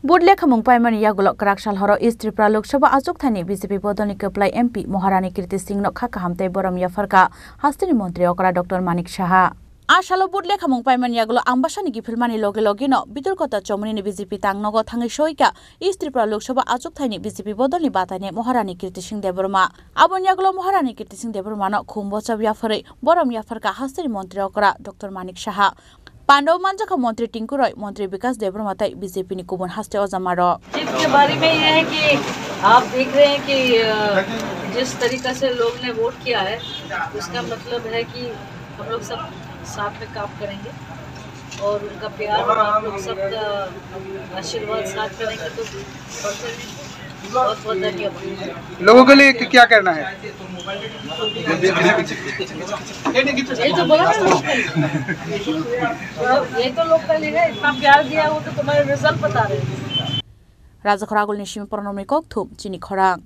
Lekhamung Paimani Yakulo Kraksal Horo East Tripura Lok Sabha Achukthaini BJP Bodolni Kwplai MP Maharani Kriti Singh no Khakaham tei Borom Yapharkha Hasteni Mantri okra Dr.Manik Saha. Asalo Lekhamung Paimani Yakulo ambasani gifilmani loge no biturkota chomuni BJP tangnogo thangai soika East Tripura Lok Sabha Achukthaini BJP Bodolni batane Maharani Kriti Singh Deboroma. Abon Yakulo Maharani Kriti Singh Deboroma no khumbocha Yapharkha Borom Yapharkha Hasteni Mantri okra Dr.Manik Saha. Pandav मंचका मंत्री टिंकू रॉय मंत्री विकास देवरम BJP निकुबन हस्ते अजमारो इसके बारे में ये है कि आप देख रहे हैं कि जिस तरीका से लोग ने वोट किया है उसका मतलब है कि हम लोग सब साथ में काम करेंगे और उनका प्यार और आप लोग सबका आशीर्वाद साथ करेंगे तो बहुत बहुत धन्यवाद। लोगों के लिए क्या करना है? ये तो बोला ये तो लोकल है, इतना प्यार दिया वो तो तुम्हारे रिजल्ट बता रहे हैं। राजा खरागुल निशिम परनोमी कोक थुम चिनी खरांग।